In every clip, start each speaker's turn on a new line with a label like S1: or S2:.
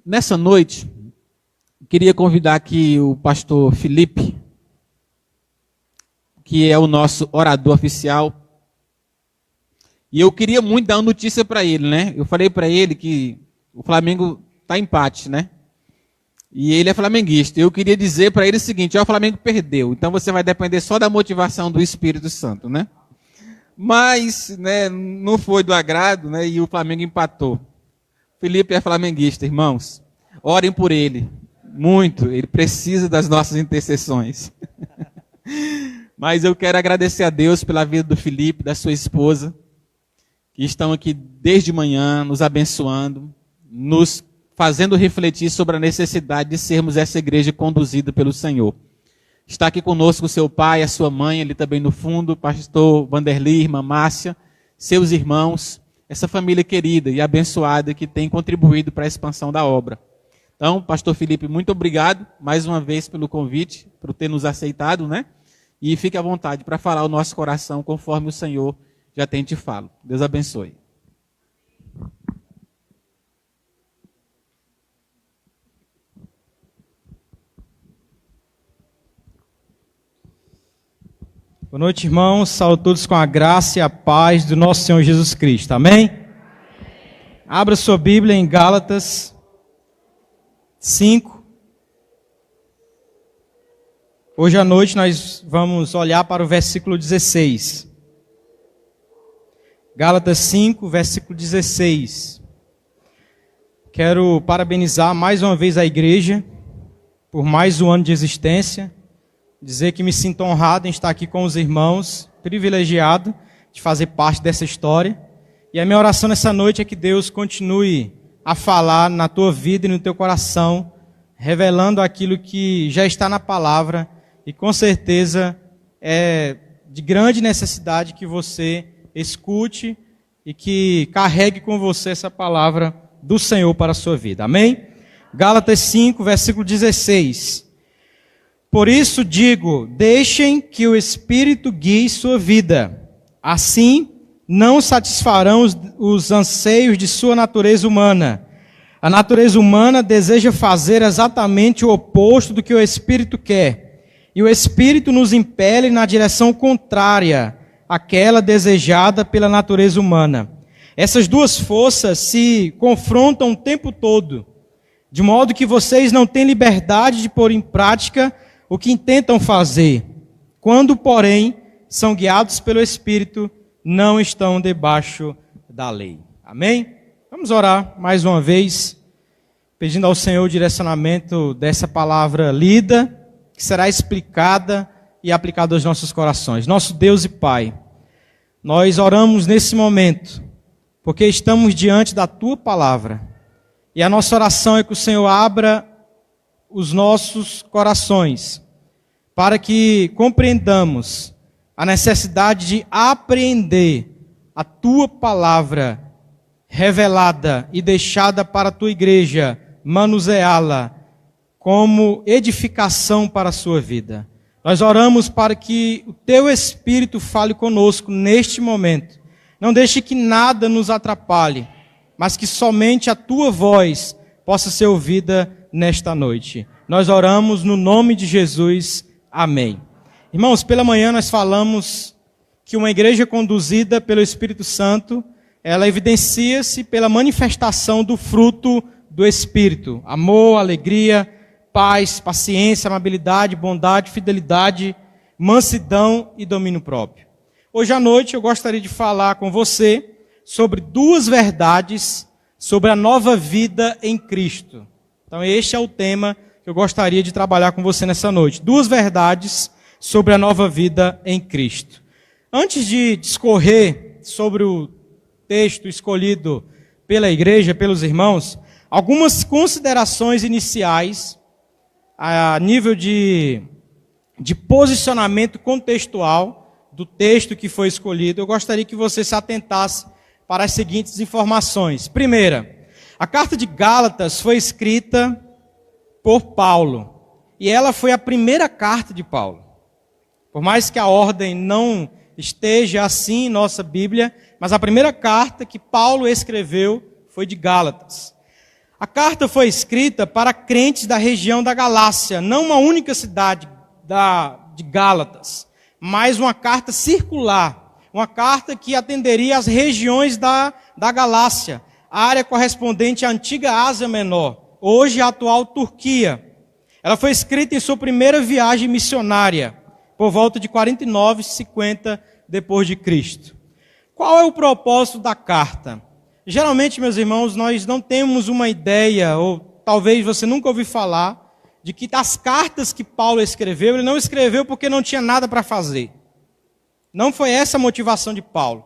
S1: Nessa noite, queria convidar aqui o pastor Felipe, que é o nosso orador oficial. E eu queria muito dar uma notícia para ele, né? Eu falei para ele que o Flamengo está empate, né? E ele é flamenguista. Eu queria dizer para ele o seguinte: o Flamengo perdeu, então você vai depender só da motivação do Espírito Santo, né? Mas, né, não foi do agrado, né? E o Flamengo empatou. Felipe é flamenguista, irmãos. Orem por ele. Muito. Ele precisa das nossas intercessões. Mas eu quero agradecer a Deus pela vida do Felipe, da sua esposa, que estão aqui desde manhã, nos abençoando, nos fazendo refletir sobre a necessidade de sermos essa igreja conduzida pelo Senhor. Está aqui conosco o seu pai, a sua mãe, ali também no fundo, o pastor Vanderly, irmã Márcia, seus irmãos, essa família querida e abençoada que tem contribuído para a expansão da obra. Então, pastor Felipe, muito obrigado mais uma vez pelo convite, por ter nos aceitado, né? E fique à vontade para falar o nosso coração conforme o Senhor já tem te falo. Deus abençoe.
S2: Boa noite, irmãos. Saúdo todos com a graça e a paz do nosso Senhor Jesus Cristo. Amém? Abra sua Bíblia em Gálatas 5. Hoje à noite nós vamos olhar para o versículo 16. Gálatas 5, versículo 16. Quero parabenizar mais uma vez a igreja por mais um ano de existência. Dizer que me sinto honrado em estar aqui com os irmãos, privilegiado de fazer parte dessa história. E a minha oração nessa noite é que Deus continue a falar na tua vida e no teu coração, revelando aquilo que já está na palavra e com certeza é de grande necessidade que você escute e que carregue com você essa palavra do Senhor para a sua vida. Amém? Gálatas 5, versículo 16. Por isso digo, deixem que o Espírito guie sua vida. Assim, não satisfarão os anseios de sua natureza humana. A natureza humana deseja fazer exatamente o oposto do que o Espírito quer. E o Espírito nos impele na direção contrária àquela desejada pela natureza humana. Essas duas forças se confrontam o tempo todo, de modo que vocês não têm liberdade de pôr em prática o que intentam fazer. Quando, porém, são guiados pelo Espírito, não estão debaixo da lei. Amém? Vamos orar mais uma vez, pedindo ao Senhor o direcionamento dessa palavra lida, que será explicada e aplicada aos nossos corações. Nosso Deus e Pai, nós oramos nesse momento, porque estamos diante da Tua palavra. E a nossa oração é que o Senhor abra os nossos corações, para que compreendamos a necessidade de apreender a Tua palavra revelada e deixada para a Tua igreja, manuseá-la como edificação para a sua vida. Nós oramos para que o Teu Espírito fale conosco neste momento. Não deixe que nada nos atrapalhe, mas que somente a Tua voz possa ser ouvida nesta noite. Nós oramos no nome de Jesus. Amém. Irmãos, pela manhã nós falamos que uma igreja conduzida pelo Espírito Santo, ela evidencia-se pela manifestação do fruto do Espírito. Amor, alegria, paz, paciência, amabilidade, bondade, fidelidade, mansidão e domínio próprio. Hoje à noite eu gostaria de falar com você sobre duas verdades sobre a nova vida em Cristo. Então este é o tema que eu gostaria de trabalhar com você nessa noite. Duas verdades sobre a nova vida em Cristo. Antes de discorrer sobre o texto escolhido pela igreja, pelos irmãos, algumas considerações iniciais a nível de posicionamento contextual do texto que foi escolhido. Eu gostaria que você se atentasse para as seguintes informações. Primeira, a carta de Gálatas foi escrita por Paulo, e ela foi a primeira carta de Paulo. Por mais que a ordem não esteja assim em nossa Bíblia, mas a primeira carta que Paulo escreveu foi de Gálatas. A carta foi escrita para crentes da região da Galácia, não uma única cidade de Gálatas, mas uma carta circular, uma carta que atenderia às regiões da Galácia, a área correspondente à antiga Ásia Menor, hoje a atual Turquia. Ela foi escrita em sua primeira viagem missionária, por volta de 49, 50 depois de Cristo. Qual é o propósito da carta? Geralmente, meus irmãos, nós não temos uma ideia, ou talvez você nunca ouviu falar, de que as cartas que Paulo escreveu, ele não escreveu porque não tinha nada para fazer. Não foi essa a motivação de Paulo.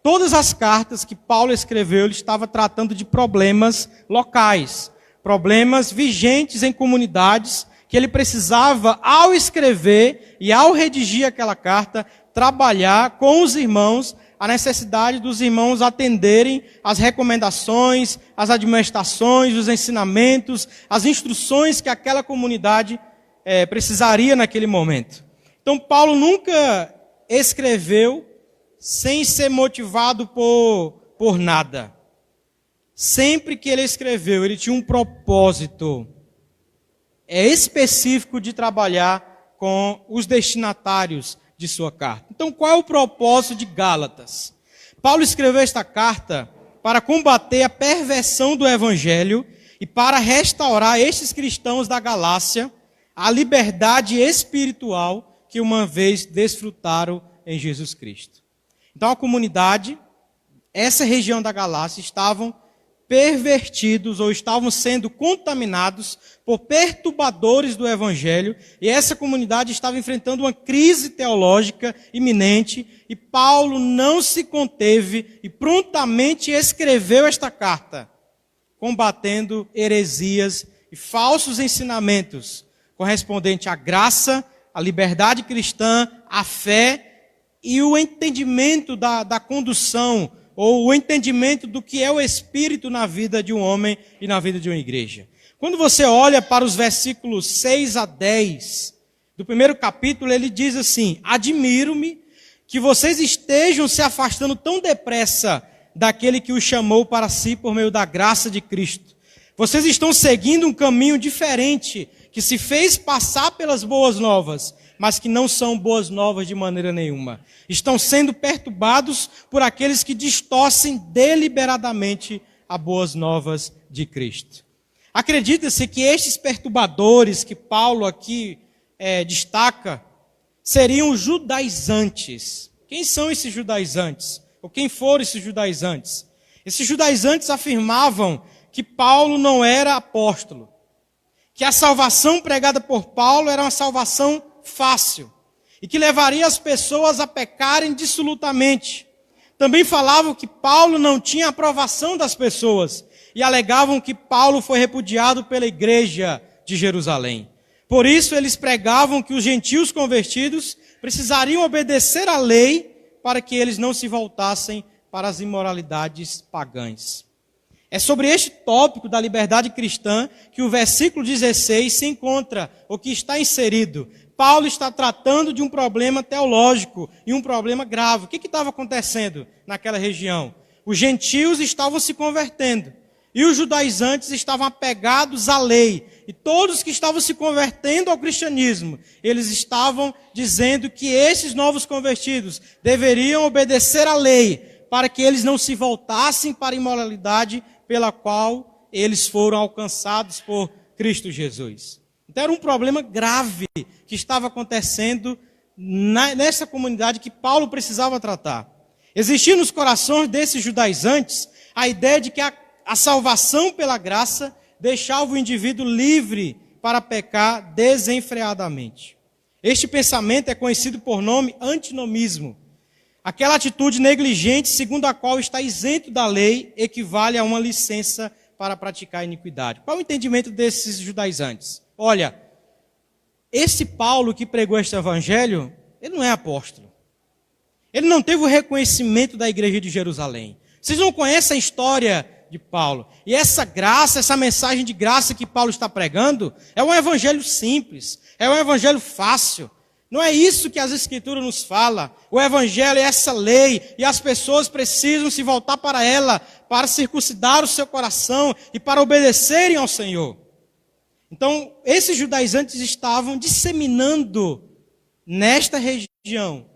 S2: Todas as cartas que Paulo escreveu, ele estava tratando de problemas locais, problemas vigentes em comunidades, que ele precisava, ao escrever e ao redigir aquela carta, trabalhar com os irmãos a necessidade dos irmãos atenderem às recomendações, às admoestações, os ensinamentos, as instruções que aquela comunidade precisaria naquele momento. Então, Paulo nunca escreveu sem ser motivado por nada. Sempre que ele escreveu, ele tinha um propósito específico de trabalhar com os destinatários de sua carta. Então, qual é o propósito de Gálatas? Paulo escreveu esta carta para combater a perversão do evangelho e para restaurar estes cristãos da Galácia a liberdade espiritual que uma vez desfrutaram em Jesus Cristo. Então, a comunidade, essa região da Galácia, estavam pervertidos ou estavam sendo contaminados por perturbadores do evangelho, e essa comunidade estava enfrentando uma crise teológica iminente, e Paulo não se conteve e prontamente escreveu esta carta, combatendo heresias e falsos ensinamentos correspondente à graça, à liberdade cristã, à fé e o entendimento da condução ou o entendimento do que é o Espírito na vida de um homem e na vida de uma igreja. Quando você olha para os versículos 6 a 10 do primeiro capítulo, ele diz assim: admiro-me que vocês estejam se afastando tão depressa daquele que os chamou para si por meio da graça de Cristo. Vocês estão seguindo um caminho diferente, que se fez passar pelas boas novas, mas que não são boas novas de maneira nenhuma. Estão sendo perturbados por aqueles que distorcem deliberadamente as boas novas de Cristo. Acredita-se que estes perturbadores que Paulo aqui destaca seriam os judaizantes. Quem são esses judaizantes? Ou quem foram esses judaizantes? Esses judaizantes afirmavam que Paulo não era apóstolo, que a salvação pregada por Paulo era uma salvação fácil e que levaria as pessoas a pecarem dissolutamente. Também falavam que Paulo não tinha aprovação das pessoas e alegavam que Paulo foi repudiado pela igreja de Jerusalém. Por isso eles pregavam que os gentios convertidos precisariam obedecer à lei para que eles não se voltassem para as imoralidades pagãs. É sobre este tópico da liberdade cristã que o versículo 16 se encontra, o que está inserido. Paulo está tratando de um problema teológico e um problema grave. O que estava acontecendo naquela região? Os gentios estavam se convertendo e os judaizantes estavam apegados à lei. E todos que estavam se convertendo ao cristianismo, eles estavam dizendo que esses novos convertidos deveriam obedecer à lei para que eles não se voltassem para a imoralidade pela qual eles foram alcançados por Cristo Jesus. Então era um problema grave que estava acontecendo nessa comunidade que Paulo precisava tratar. Existia nos corações desses judaizantes a ideia de que a salvação pela graça deixava o indivíduo livre para pecar desenfreadamente. Este pensamento é conhecido por nome antinomismo. Aquela atitude negligente segundo a qual está isento da lei equivale a uma licença para praticar iniquidade. Qual é o entendimento desses judaizantes? Olha, esse Paulo que pregou este evangelho, ele não é apóstolo. Ele não teve o reconhecimento da igreja de Jerusalém. Vocês não conhecem a história de Paulo. E essa graça, essa mensagem de graça que Paulo está pregando, é um evangelho simples, é um evangelho fácil. Não é isso que as Escrituras nos falam. O Evangelho é essa lei e as pessoas precisam se voltar para ela, para circuncidar o seu coração e para obedecerem ao Senhor. Então, esses judaizantes estavam disseminando nesta região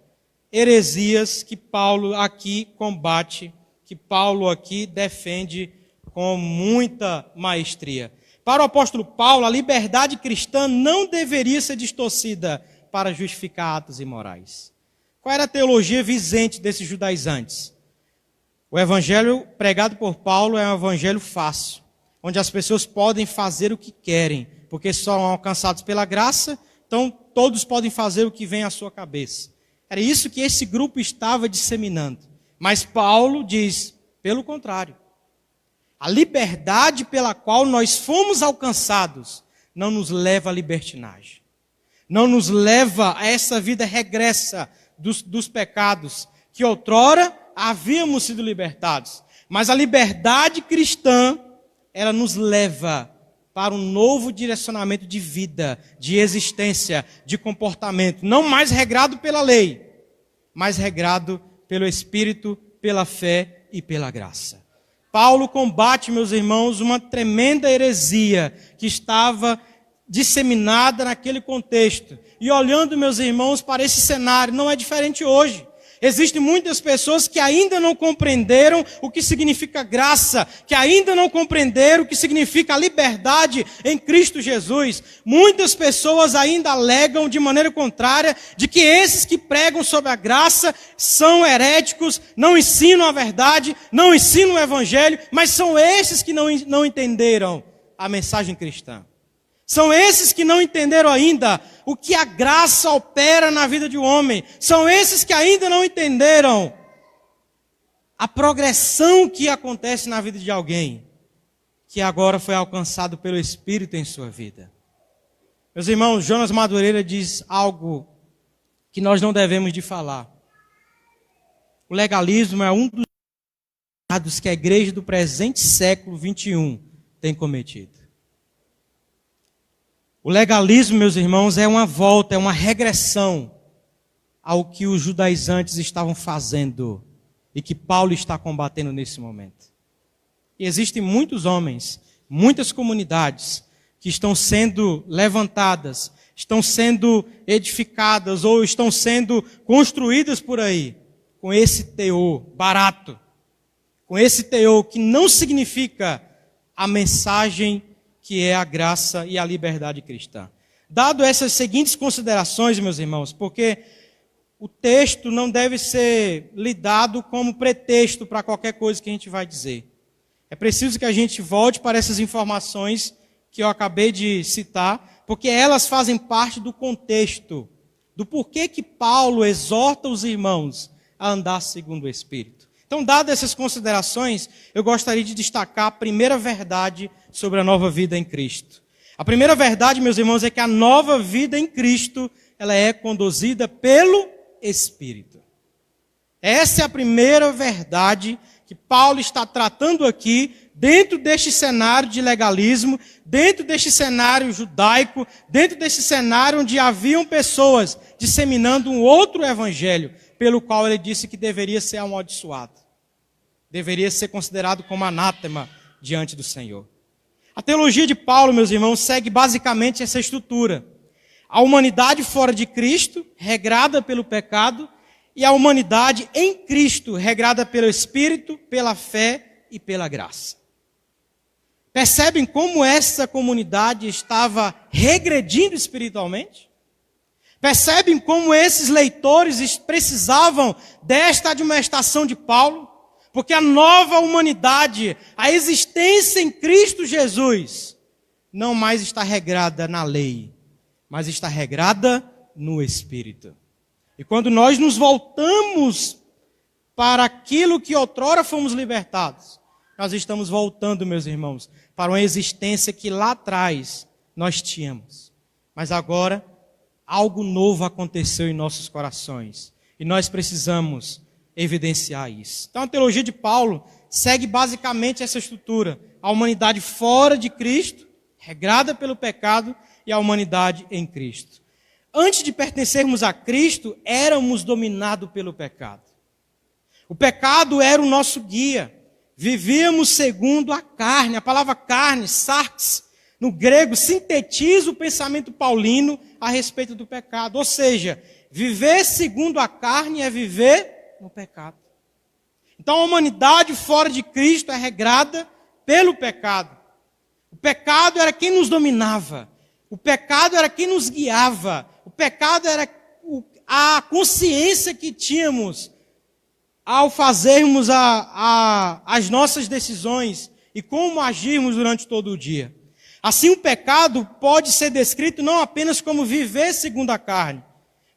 S2: heresias que Paulo aqui combate, que Paulo aqui defende com muita maestria. Para o apóstolo Paulo, a liberdade cristã não deveria ser distorcida para justificar atos imorais. Qual era a teologia vigente desses judaizantes? O evangelho pregado por Paulo é um evangelho fácil, onde as pessoas podem fazer o que querem, porque são alcançados pela graça, então todos podem fazer o que vem à sua cabeça. Era isso que esse grupo estava disseminando. Mas Paulo diz, pelo contrário, a liberdade pela qual nós fomos alcançados não nos leva à libertinagem. Não nos leva a essa vida regressa dos pecados, que outrora havíamos sido libertados. Mas a liberdade cristã, ela nos leva para um novo direcionamento de vida, de existência, de comportamento. Não mais regrado pela lei, mas regrado pelo Espírito, pela fé e pela graça. Paulo combate, meus irmãos, uma tremenda heresia que estava disseminada naquele contexto. E olhando, meus irmãos, para esse cenário, não é diferente hoje. Existem muitas pessoas que ainda não compreenderam o que significa graça, que ainda não compreenderam o que significa a liberdade em Cristo Jesus. Muitas pessoas ainda alegam de maneira contrária de que esses que pregam sobre a graça são heréticos, não ensinam a verdade, não ensinam o evangelho, mas são esses que não entenderam a mensagem cristã. São esses que não entenderam ainda o que a graça opera na vida de um homem. São esses que ainda não entenderam a progressão que acontece na vida de alguém, que agora foi alcançado pelo Espírito em sua vida. Meus irmãos, Jonas Madureira diz algo que nós não devemos de falar. O legalismo é um dos pecados que a igreja do presente século 21 tem cometido. O legalismo, meus irmãos, é uma volta, é uma regressão ao que os judaizantes estavam fazendo e que Paulo está combatendo nesse momento. E existem muitos homens, muitas comunidades que estão sendo levantadas, estão sendo edificadas ou estão sendo construídas por aí com esse teor barato, com esse teor que não significa a mensagem que é a graça e a liberdade cristã. Dado essas seguintes considerações, meus irmãos, porque o texto não deve ser lidado como pretexto para qualquer coisa que a gente vai dizer. É preciso que a gente volte para essas informações que eu acabei de citar, porque elas fazem parte do contexto, do porquê que Paulo exorta os irmãos a andar segundo o Espírito. Então, dadas essas considerações, eu gostaria de destacar a primeira verdade sobre a nova vida em Cristo. A primeira verdade, meus irmãos, é que a nova vida em Cristo, ela é conduzida pelo Espírito. Essa é a primeira verdade que Paulo está tratando aqui, dentro deste cenário de legalismo, dentro deste cenário judaico, dentro desse cenário onde haviam pessoas disseminando um outro evangelho, pelo qual ele disse que deveria ser amaldiçoado. Deveria ser considerado como anátema diante do Senhor. A teologia de Paulo, meus irmãos, segue basicamente essa estrutura. A humanidade fora de Cristo, regrada pelo pecado, e a humanidade em Cristo, regrada pelo Espírito, pela fé e pela graça. Percebem como essa comunidade estava regredindo espiritualmente? Percebem como esses leitores precisavam desta admoestação de Paulo? Porque a nova humanidade, a existência em Cristo Jesus, não mais está regrada na lei, mas está regrada no Espírito. E quando nós nos voltamos para aquilo que outrora fomos libertados, nós estamos voltando, meus irmãos, para uma existência que lá atrás nós tínhamos. Mas agora, algo novo aconteceu em nossos corações. E nós precisamos evidenciar isso. Então a teologia de Paulo segue basicamente essa estrutura. A humanidade fora de Cristo, regrada pelo pecado, e a humanidade em Cristo. Antes de pertencermos a Cristo, éramos dominados pelo pecado. O pecado era o nosso guia. Vivíamos segundo a carne. A palavra carne, sarx, no grego, sintetiza o pensamento paulino a respeito do pecado. Ou seja, viver segundo a carne é viver no pecado. Então a humanidade fora de Cristo é regrada pelo pecado. O pecado era quem nos dominava. O pecado era quem nos guiava. O pecado era a consciência que tínhamos ao fazermos as nossas decisões e como agirmos durante todo o dia. Assim, o pecado pode ser descrito não apenas como viver segundo a carne,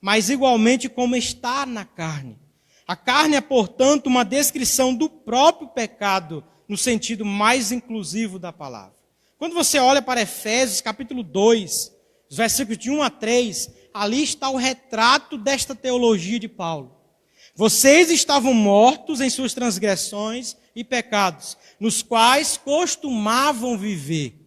S2: mas igualmente como estar na carne. A carne é, portanto, uma descrição do próprio pecado, no sentido mais inclusivo da palavra. Quando você olha para Efésios, capítulo 2, os versículos de 1 a 3, ali está o retrato desta teologia de Paulo. Vocês estavam mortos em suas transgressões e pecados, nos quais costumavam viver,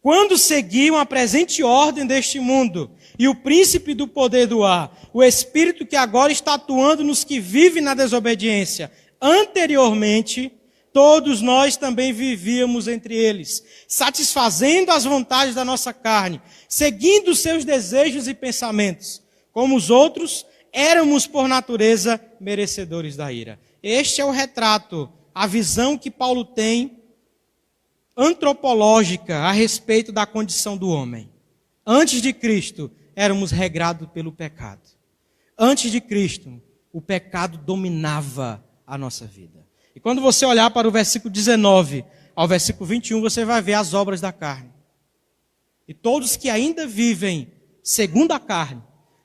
S2: quando seguiam a presente ordem deste mundo, e o príncipe do poder do ar, o espírito que agora está atuando nos que vivem na desobediência. Anteriormente, todos nós também vivíamos entre eles, satisfazendo as vontades da nossa carne, seguindo os seus desejos e pensamentos. Como os outros, éramos por natureza merecedores da ira. Este é o retrato, a visão que Paulo tem antropológica a respeito da condição do homem. Antes de Cristo, éramos regrados pelo pecado. Antes de Cristo, o pecado dominava a nossa vida. E quando você olhar para o versículo 19 ao versículo 21, você vai ver as obras da carne. E todos que ainda vivem segundo a carne,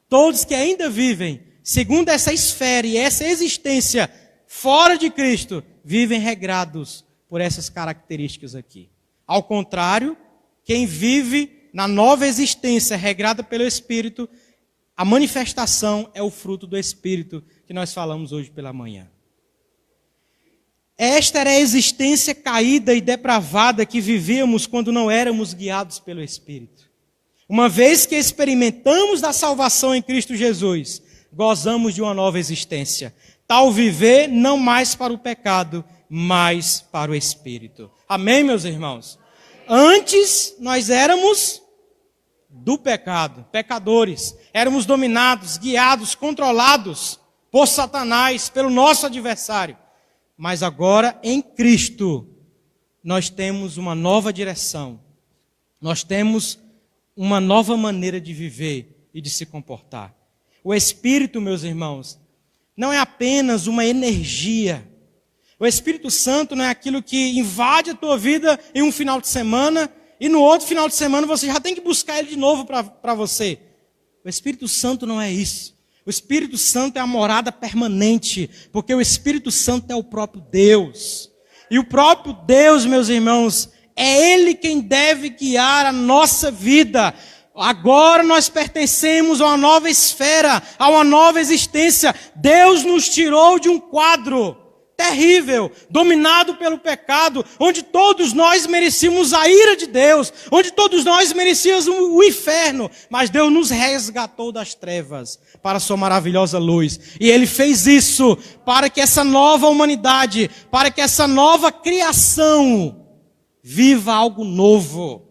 S2: todos que ainda vivem segundo essa esfera e essa existência fora de Cristo, vivem regrados por essas características aqui. Ao contrário, quem vive na nova existência regrada pelo Espírito, a manifestação é o fruto do Espírito que nós falamos hoje pela manhã. Esta era a existência caída e depravada que vivíamos quando não éramos guiados pelo Espírito. Uma vez que experimentamos da salvação em Cristo Jesus, gozamos de uma nova existência. Tal viver não mais para o pecado, mas para o Espírito. Amém, meus irmãos? Antes nós éramos do pecado, pecadores. Éramos dominados, guiados, controlados por Satanás, pelo nosso adversário. Mas agora, em Cristo, nós temos uma nova direção. Nós temos uma nova maneira de viver e de se comportar. O Espírito, meus irmãos, não é apenas uma energia. O Espírito Santo não é aquilo que invade a tua vida em um final de semana e no outro final de semana você já tem que buscar ele de novo para você. O Espírito Santo não é isso. O Espírito Santo é a morada permanente, porque o Espírito Santo é o próprio Deus. E o próprio Deus, meus irmãos, é Ele quem deve guiar a nossa vida. Agora nós pertencemos a uma nova esfera, a uma nova existência. Deus nos tirou de um quadro terrível, dominado pelo pecado, onde todos nós merecíamos a ira de Deus, onde todos nós merecíamos o inferno, mas Deus nos resgatou das trevas para a sua maravilhosa luz. E Ele fez isso para que essa nova humanidade, para que essa nova criação viva algo novo.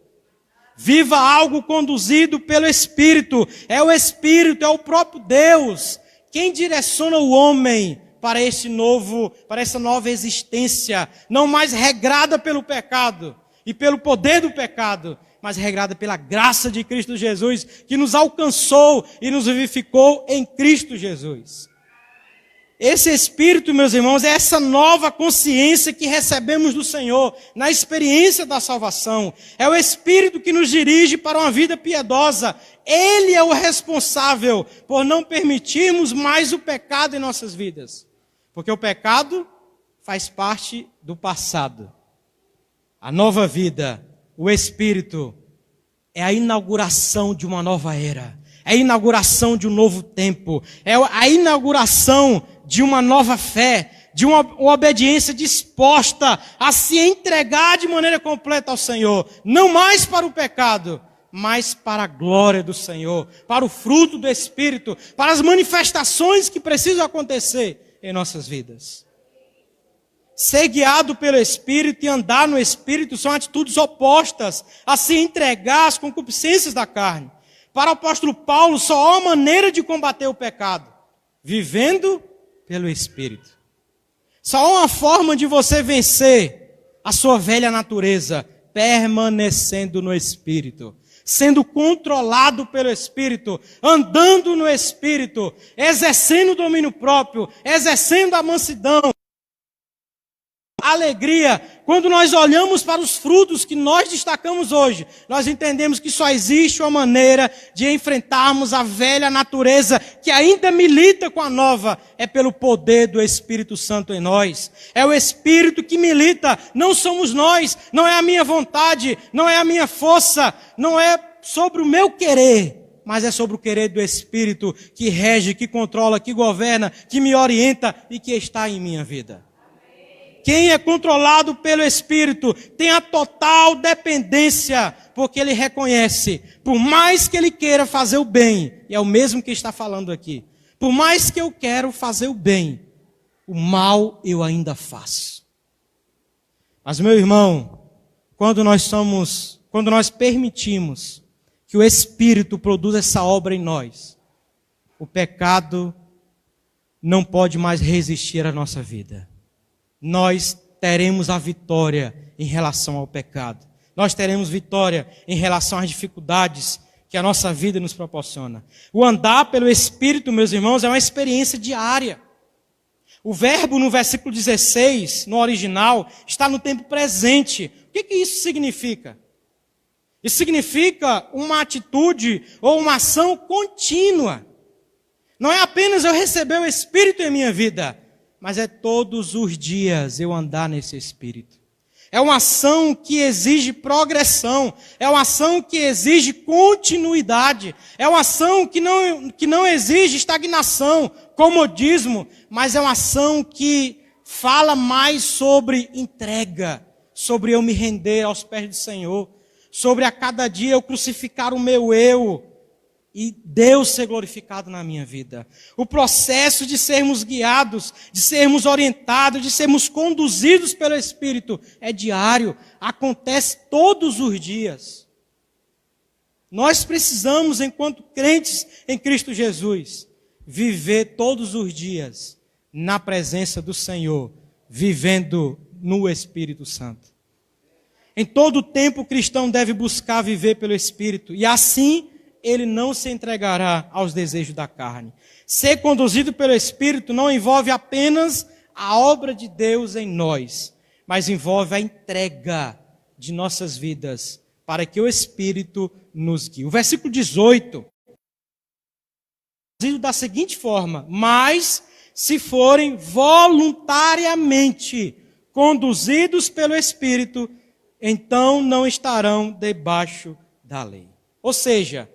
S2: Viva algo conduzido pelo Espírito. É o Espírito, é o próprio Deus quem direciona o homem para essa nova existência, não mais regrada pelo pecado e pelo poder do pecado, mas regrada pela graça de Cristo Jesus, que nos alcançou e nos vivificou em Cristo Jesus. Esse Espírito, meus irmãos, é essa nova consciência que recebemos do Senhor na experiência da salvação. É o Espírito que nos dirige para uma vida piedosa. Ele é o responsável por não permitirmos mais o pecado em nossas vidas. Porque o pecado faz parte do passado. A nova vida, o Espírito, é a inauguração de uma nova era. É a inauguração de um novo tempo. É a inauguração de uma nova fé, de uma obediência disposta a se entregar de maneira completa ao Senhor. Não mais para o pecado, mas para a glória do Senhor, para o fruto do Espírito, para as manifestações que precisam acontecer em nossas vidas. Ser guiado pelo Espírito e andar no Espírito são atitudes opostas a se entregar às concupiscências da carne. Para o apóstolo Paulo, só há uma maneira de combater o pecado: vivendo pelo Espírito. Só há uma forma de você vencer a sua velha natureza: permanecendo no Espírito, sendo controlado pelo Espírito, andando no Espírito, exercendo o domínio próprio, exercendo a mansidão, alegria. Quando nós olhamos para os frutos que nós destacamos hoje, nós entendemos que só existe uma maneira de enfrentarmos a velha natureza que ainda milita com a nova, é pelo poder do Espírito Santo em nós. É o Espírito que milita, não somos nós, não é a minha vontade, não é a minha força, não é sobre o meu querer, mas é sobre o querer do Espírito que rege, que controla, que governa, que me orienta e que está em minha vida. Quem é controlado pelo Espírito tem a total dependência, porque ele reconhece, por mais que ele queira fazer o bem, e é o mesmo que está falando aqui, por mais que eu quero fazer o bem, o mal eu ainda faço. Mas, meu irmão, quando nós permitimos que o Espírito produza essa obra em nós, o pecado não pode mais resistir à nossa vida. Nós teremos a vitória em relação ao pecado. Nós teremos vitória em relação às dificuldades que a nossa vida nos proporciona. O andar pelo Espírito, meus irmãos, é uma experiência diária. O verbo no versículo 16, no original, está no tempo presente. O que isso significa? Isso significa uma atitude ou uma ação contínua. Não é apenas eu receber o Espírito em minha vida, mas é todos os dias eu andar nesse Espírito. É uma ação que exige progressão, é uma ação que exige continuidade, é uma ação que não exige estagnação, comodismo, mas é uma ação que fala mais sobre entrega, sobre eu me render aos pés do Senhor, sobre a cada dia eu crucificar o meu eu, e Deus ser glorificado na minha vida. O processo de sermos guiados, de sermos orientados, de sermos conduzidos pelo Espírito é diário, acontece todos os dias. Nós precisamos, enquanto crentes em Cristo Jesus, viver todos os dias na presença do Senhor, vivendo no Espírito Santo. Em todo tempo o cristão deve buscar viver pelo Espírito, e assim ele não se entregará aos desejos da carne. Ser conduzido pelo Espírito não envolve apenas a obra de Deus em nós, mas envolve a entrega de nossas vidas para que o Espírito nos guie. O versículo 18 diz da seguinte forma: mas se forem voluntariamente conduzidos pelo Espírito, então não estarão debaixo da lei. Ou seja,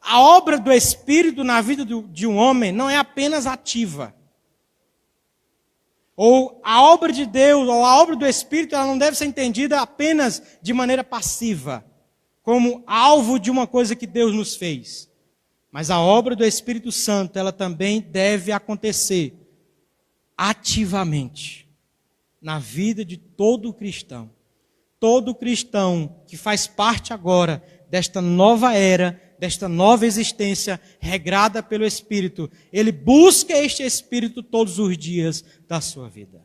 S2: a obra do Espírito na vida de um homem não é apenas ativa. Ou a obra de Deus, ou a obra do Espírito, ela não deve ser entendida apenas de maneira passiva, como alvo de uma coisa que Deus nos fez. Mas a obra do Espírito Santo, ela também deve acontecer ativamente na vida de todo cristão. Todo cristão que faz parte agora desta nova era, desta nova existência regrada pelo Espírito, ele busca este Espírito todos os dias da sua vida.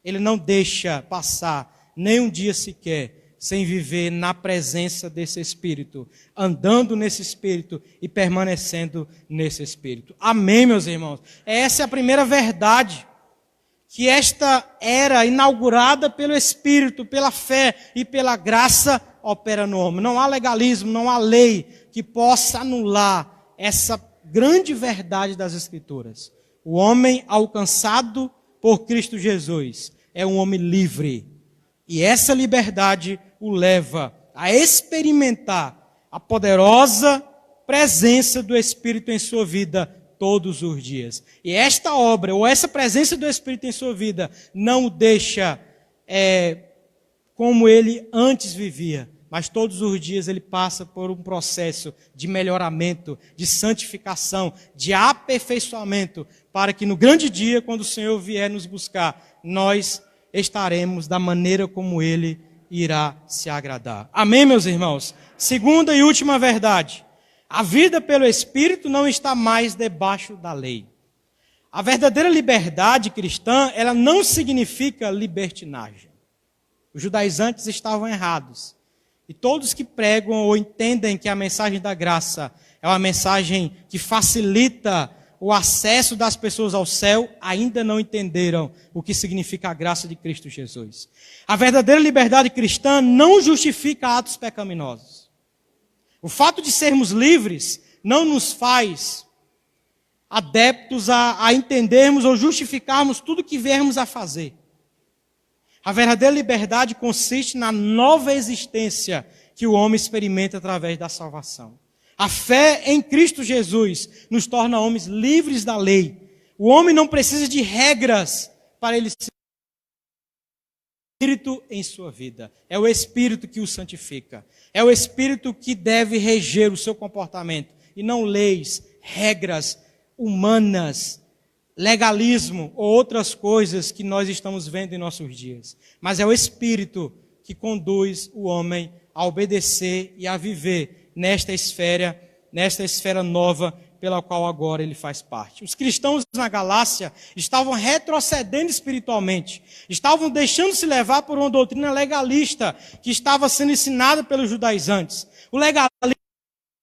S2: Ele não deixa passar nem um dia sequer sem viver na presença desse Espírito, andando nesse Espírito e permanecendo nesse Espírito. Amém, meus irmãos? Essa é a primeira verdade, que esta era inaugurada pelo Espírito, pela fé e pela graça opera no homem. Não há legalismo, não há lei que possa anular essa grande verdade das Escrituras. O homem alcançado por Cristo Jesus é um homem livre. E essa liberdade o leva a experimentar a poderosa presença do Espírito em sua vida todos os dias. E esta obra, ou essa presença do Espírito em sua vida, não o deixa como ele antes vivia, mas todos os dias ele passa por um processo de melhoramento, de santificação, de aperfeiçoamento, para que no grande dia, quando o Senhor vier nos buscar, nós estaremos da maneira como Ele irá se agradar. Amém, meus irmãos? Segunda e última verdade. A vida pelo Espírito não está mais debaixo da lei. A verdadeira liberdade cristã, ela não significa libertinagem. Os judaizantes estavam errados. E todos que pregam ou entendem que a mensagem da graça é uma mensagem que facilita o acesso das pessoas ao céu, ainda não entenderam o que significa a graça de Cristo Jesus. A verdadeira liberdade cristã não justifica atos pecaminosos. O fato de sermos livres não nos faz adeptos a entendermos ou justificarmos tudo que viermos a fazer. A verdadeira liberdade consiste na nova existência que o homem experimenta através da salvação. A fé em Cristo Jesus nos torna homens livres da lei. O homem não precisa de regras para ele ser Espírito em sua vida. É o Espírito que o santifica. É o Espírito que deve reger o seu comportamento. E não leis, regras humanas, legalismo ou outras coisas que nós estamos vendo em nossos dias. Mas é o Espírito que conduz o homem a obedecer e a viver nesta esfera nova pela qual agora ele faz parte. Os cristãos na Galácia estavam retrocedendo espiritualmente, estavam deixando-se levar por uma doutrina legalista que estava sendo ensinada pelos judaizantes. O legalismo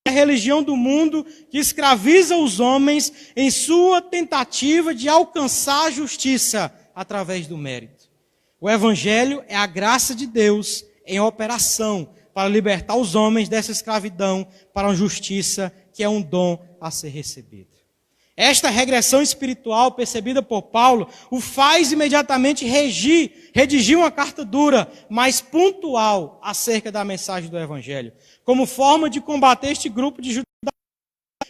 S2: é a religião do mundo que escraviza os homens em sua tentativa de alcançar a justiça através do mérito. O Evangelho é a graça de Deus em operação para libertar os homens dessa escravidão para uma justiça que é um dom a ser recebido. Esta regressão espiritual percebida por Paulo o faz imediatamente redigir uma carta dura, mas pontual acerca da mensagem do Evangelho, como forma de combater este grupo de judeus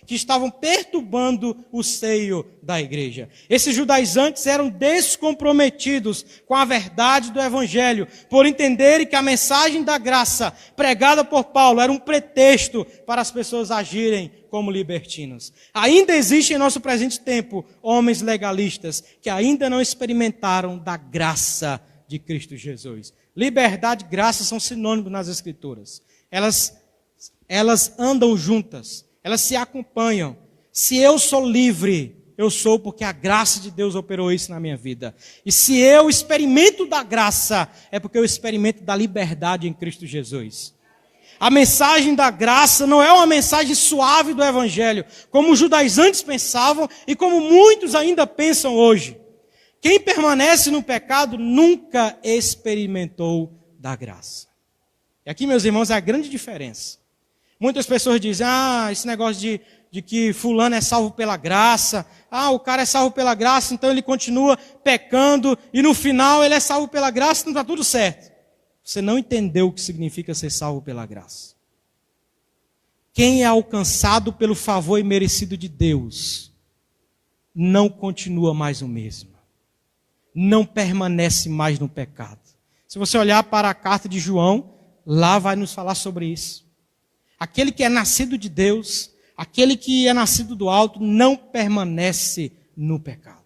S2: que estavam perturbando o seio da igreja. Esses judaizantes eram descomprometidos com a verdade do Evangelho, por entenderem que a mensagem da graça pregada por Paulo era um pretexto para as pessoas agirem como libertinos. Ainda existe em nosso presente tempo homens legalistas que ainda não experimentaram da graça de Cristo Jesus. Liberdade e graça são sinônimos nas Escrituras. Elas andam juntas. Elas se acompanham. Se eu sou livre, eu sou porque a graça de Deus operou isso na minha vida. E se eu experimento da graça, é porque eu experimento da liberdade em Cristo Jesus. A mensagem da graça não é uma mensagem suave do Evangelho, como os judaizantes pensavam e como muitos ainda pensam hoje. Quem permanece no pecado nunca experimentou da graça. E aqui, meus irmãos, é a grande diferença. Muitas pessoas dizem, esse negócio de que fulano é salvo pela graça, o cara é salvo pela graça, então ele continua pecando, e no final ele é salvo pela graça, então está tudo certo. Você não entendeu o que significa ser salvo pela graça. Quem é alcançado pelo favor imerecido de Deus, não continua mais o mesmo. Não permanece mais no pecado. Se você olhar para a carta de João, lá vai nos falar sobre isso. Aquele que é nascido de Deus, aquele que é nascido do alto, não permanece no pecado.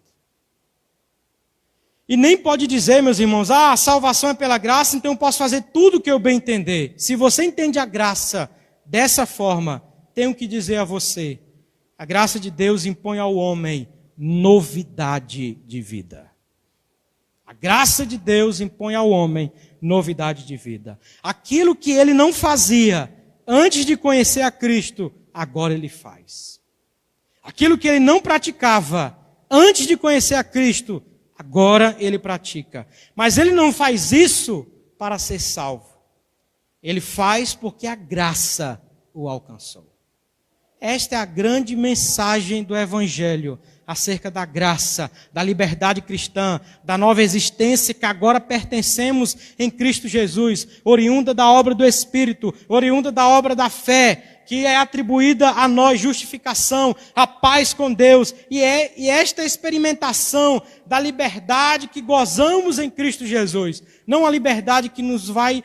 S2: E nem pode dizer, meus irmãos, a salvação é pela graça, então eu posso fazer tudo o que eu bem entender. Se você entende a graça dessa forma, tenho que dizer a você, a graça de Deus impõe ao homem novidade de vida. A graça de Deus impõe ao homem novidade de vida. Aquilo que ele não fazia antes de conhecer a Cristo, agora ele faz. Aquilo que ele não praticava antes de conhecer a Cristo, agora ele pratica. Mas ele não faz isso para ser salvo. Ele faz porque a graça o alcançou. Esta é a grande mensagem do Evangelho acerca da graça, da liberdade cristã, da nova existência que agora pertencemos em Cristo Jesus, oriunda da obra do Espírito, oriunda da obra da fé, que é atribuída a nós justificação, a paz com Deus, e esta experimentação da liberdade que gozamos em Cristo Jesus, não a liberdade que nos vai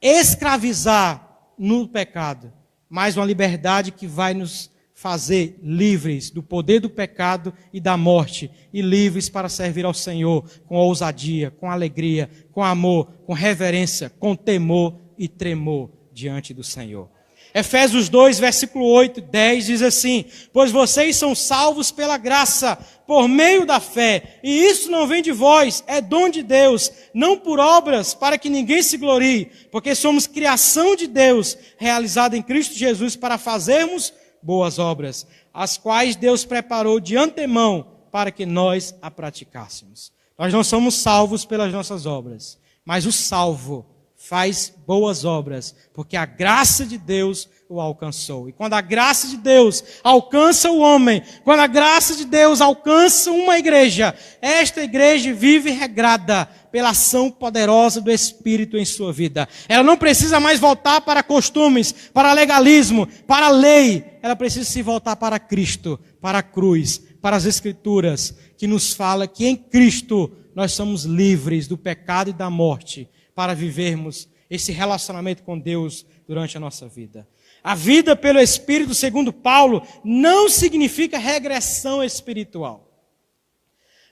S2: escravizar no pecado, mas uma liberdade que vai nos fazer livres do poder do pecado e da morte, e livres para servir ao Senhor com ousadia, com alegria, com amor, com reverência, com temor e tremor diante do Senhor. Efésios 2, versículo 8, 10 diz assim: pois vocês são salvos pela graça, por meio da fé, e isso não vem de vós, é dom de Deus, não por obras, para que ninguém se glorie, porque somos criação de Deus, realizada em Cristo Jesus, para fazermos boas obras, as quais Deus preparou de antemão para que nós a praticássemos. Nós não somos salvos pelas nossas obras, mas o salvo faz boas obras, porque a graça de Deus o alcançou. E quando a graça de Deus alcança o homem, quando a graça de Deus alcança uma igreja, esta igreja vive regrada pela ação poderosa do Espírito em sua vida. Ela não precisa mais voltar para costumes, para legalismo, para a lei. Ela precisa se voltar para Cristo, para a cruz, para as Escrituras, que nos fala que em Cristo nós somos livres do pecado e da morte, para vivermos esse relacionamento com Deus durante a nossa vida. A vida pelo Espírito, segundo Paulo, não significa regressão espiritual.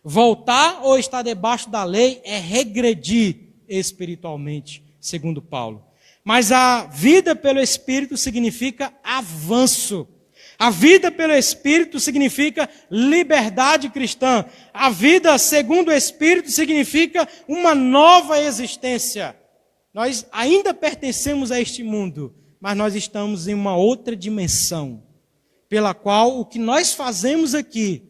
S2: Voltar ou estar debaixo da lei é regredir espiritualmente, segundo Paulo. Mas a vida pelo Espírito significa avanço. A vida pelo Espírito significa liberdade cristã. A vida segundo o Espírito significa uma nova existência. Nós ainda pertencemos a este mundo, mas nós estamos em uma outra dimensão, pela qual o que nós fazemos aqui,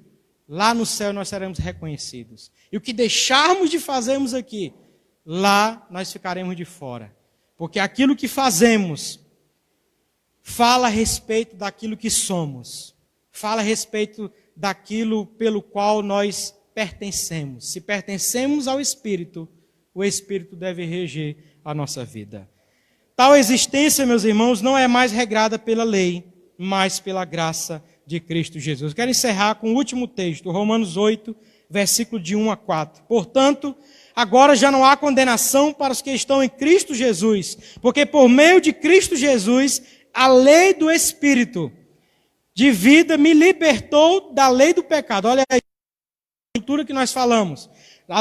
S2: lá no céu nós seremos reconhecidos. E o que deixarmos de fazermos aqui, lá nós ficaremos de fora. Porque aquilo que fazemos fala a respeito daquilo que somos. Fala a respeito daquilo pelo qual nós pertencemos. Se pertencemos ao Espírito, o Espírito deve reger a nossa vida. Tal existência, meus irmãos, não é mais regrada pela lei, mas pela graça de Cristo Jesus. Quero encerrar com o último texto, Romanos 8, versículo de 1 a 4. Portanto, agora já não há condenação para os que estão em Cristo Jesus, porque por meio de Cristo Jesus, a lei do Espírito de vida me libertou da lei do pecado. Olha aí a estrutura que nós falamos.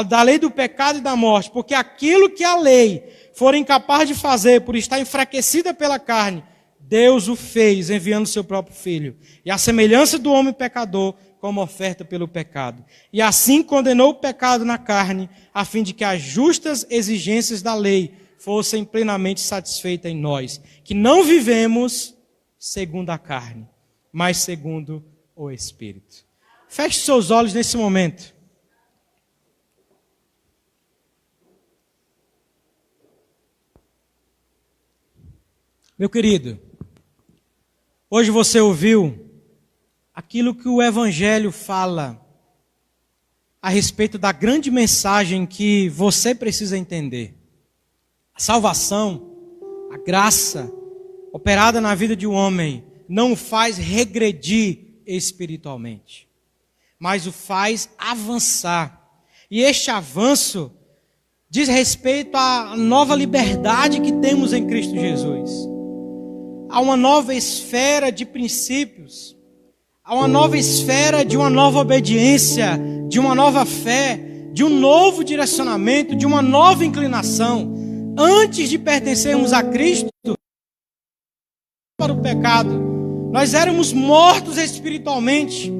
S2: Da lei do pecado e da morte. Porque aquilo que a lei for incapaz de fazer por estar enfraquecida pela carne, Deus o fez enviando seu próprio Filho. E a semelhança do homem pecador como oferta pelo pecado. E assim condenou o pecado na carne, a fim de que as justas exigências da lei fossem plenamente satisfeitas em nós, que não vivemos segundo a carne, mas segundo o Espírito. Feche seus olhos nesse momento. Meu querido, hoje você ouviu aquilo que o Evangelho fala a respeito da grande mensagem que você precisa entender. A salvação, a graça operada na vida de um homem não o faz regredir espiritualmente, mas o faz avançar. E este avanço diz respeito à nova liberdade que temos em Cristo Jesus. Há uma nova esfera de princípios, há uma nova esfera de uma nova obediência, de uma nova fé, de um novo direcionamento, de uma nova inclinação. Antes de pertencermos a Cristo, para o pecado, nós éramos mortos espiritualmente.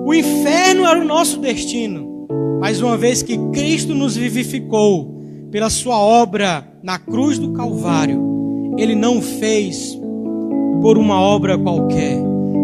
S2: O inferno era o nosso destino. Mas uma vez que Cristo nos vivificou pela sua obra na cruz do Calvário, Ele não fez por uma obra qualquer,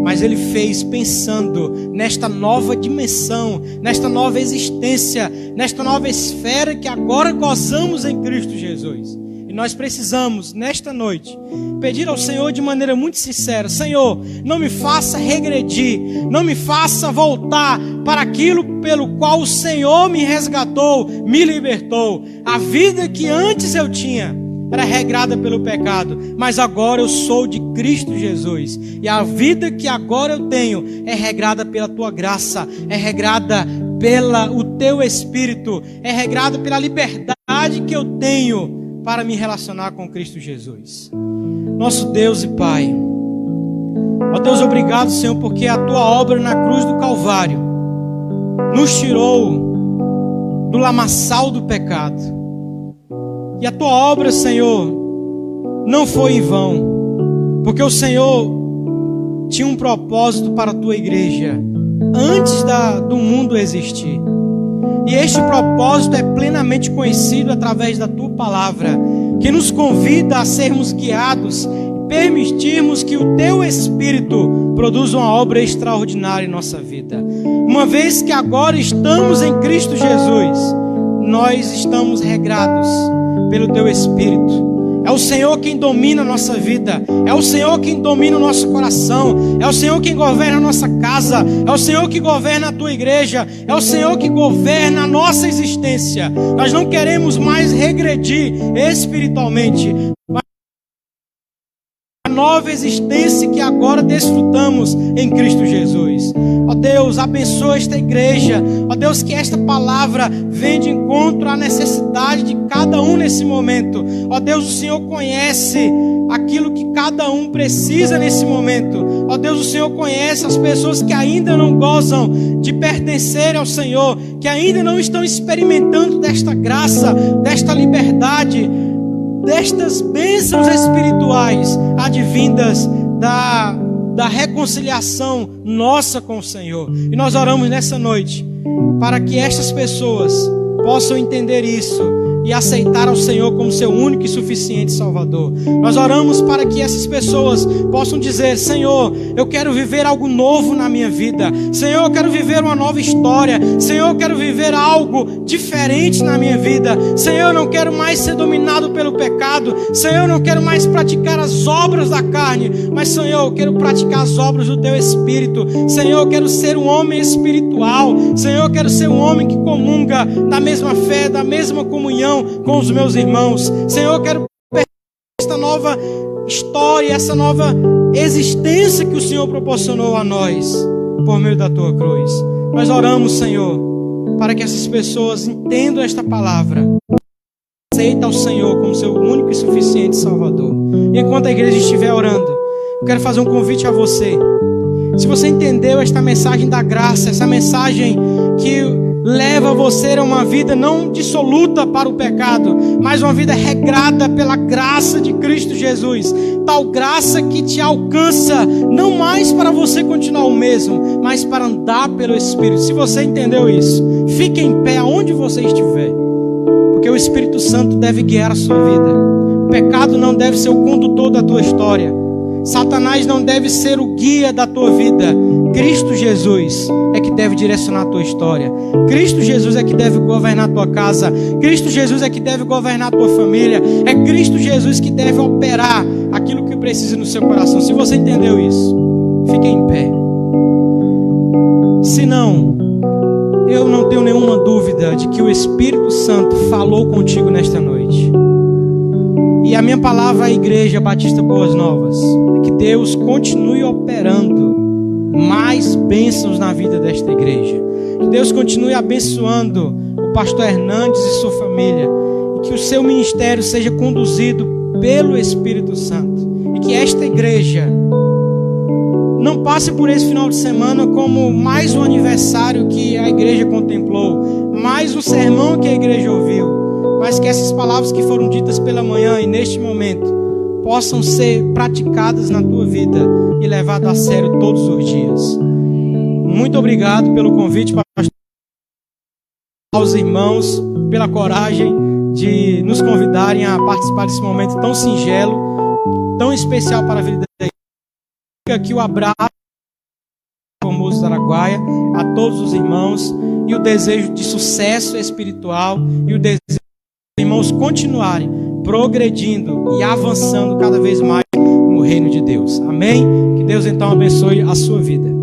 S2: mas Ele fez pensando nesta nova dimensão, nesta nova existência, nesta nova esfera que agora gozamos em Cristo Jesus. E nós precisamos, nesta noite, pedir ao Senhor de maneira muito sincera: Senhor, não me faça regredir, não me faça voltar para aquilo pelo qual o Senhor me resgatou, me libertou. A vida que antes eu tinha era regrada pelo pecado, mas agora eu sou de Cristo Jesus. E a vida que agora eu tenho é regrada pela Tua graça, é regrada pelo Teu Espírito, é regrada pela liberdade que eu tenho para me relacionar com Cristo Jesus. Nosso Deus e Pai, ó Deus, obrigado, Senhor, porque a Tua obra na cruz do Calvário nos tirou do lamaçal do pecado. E a Tua obra, Senhor, não foi em vão, porque o Senhor tinha um propósito para a Tua igreja antes do mundo existir. E este propósito é plenamente conhecido através da Tua palavra, que nos convida a sermos guiados e permitirmos que o Teu Espírito produza uma obra extraordinária em nossa vida. Uma vez que agora estamos em Cristo Jesus, nós estamos regrados pelo Teu Espírito. É o Senhor quem domina a nossa vida, é o Senhor quem domina o nosso coração, é o Senhor quem governa a nossa casa, é o Senhor que governa a Tua igreja, é o Senhor que governa a nossa existência. Nós não queremos mais regredir espiritualmente, mas a nova existência que agora desfrutamos em Cristo Jesus. Ó Deus, abençoa esta igreja. Ó Deus, que esta palavra venha de encontro à necessidade de cada um nesse momento. Ó Deus, o Senhor conhece aquilo que cada um precisa nesse momento. Ó Deus, o Senhor conhece as pessoas que ainda não gozam de pertencer ao Senhor, que ainda não estão experimentando desta graça, desta liberdade, destas bênçãos espirituais advindas da reconciliação nossa com o Senhor. E nós oramos nessa noite para que estas pessoas possam entender isso e aceitar ao Senhor como seu único e suficiente Salvador. Nós oramos para que essas pessoas possam dizer: Senhor, eu quero viver algo novo na minha vida. Senhor, eu quero viver uma nova história. Senhor, eu quero viver algo diferente na minha vida. Senhor, eu não quero mais ser dominado pelo pecado. Senhor, eu não quero mais praticar as obras da carne, mas Senhor, eu quero praticar as obras do Teu Espírito. Senhor, eu quero ser um homem espiritual. Senhor, eu quero ser um homem que comunga da mesma fé, da mesma comunhão com os meus irmãos. Senhor, eu quero esta nova história, essa nova existência que o Senhor proporcionou a nós por meio da Tua cruz. Nós oramos, Senhor, para que essas pessoas entendam esta palavra, aceitem ao Senhor como seu único e suficiente Salvador. E enquanto a igreja estiver orando, eu quero fazer um convite a você. Se você entendeu esta mensagem da graça, essa mensagem que leva você a uma vida não dissoluta para o pecado, mas uma vida regrada pela graça de Cristo Jesus, tal graça que te alcança não mais para você continuar o mesmo, mas para andar pelo Espírito. Se você entendeu isso, fique em pé aonde você estiver, porque o Espírito Santo deve guiar a sua vida. O pecado não deve ser o condutor da tua história. Satanás não deve ser o guia da tua vida. Cristo Jesus é que deve direcionar a tua história. Cristo Jesus é que deve governar a tua casa. Cristo Jesus é que deve governar a tua família. É Cristo Jesus que deve operar aquilo que precisa no seu coração. Se você entendeu isso, fique em pé. Se não, eu não tenho nenhuma dúvida de que o Espírito Santo falou contigo nesta noite. E a minha palavra à Igreja Batista Boas Novas é que Deus continue operando mais bênçãos na vida desta igreja. Que Deus continue abençoando o pastor Hernandes e sua família. E que o seu ministério seja conduzido pelo Espírito Santo. E que esta igreja não passe por esse final de semana como mais um aniversário que a igreja contemplou, mais um sermão que a igreja ouviu, mas que essas palavras que foram ditas pela manhã e neste momento possam ser praticadas na tua vida e levadas a sério todos os dias. Muito obrigado pelo convite, pastor, aos irmãos, pela coragem de nos convidarem a participar desse momento tão singelo, tão especial para a vida da igreja. Fica aqui o abraço formoso do Araguaia a todos os irmãos e o desejo de sucesso espiritual e o desejo irmãos continuarem progredindo e avançando cada vez mais no reino de Deus. Amém? Que Deus então abençoe a sua vida.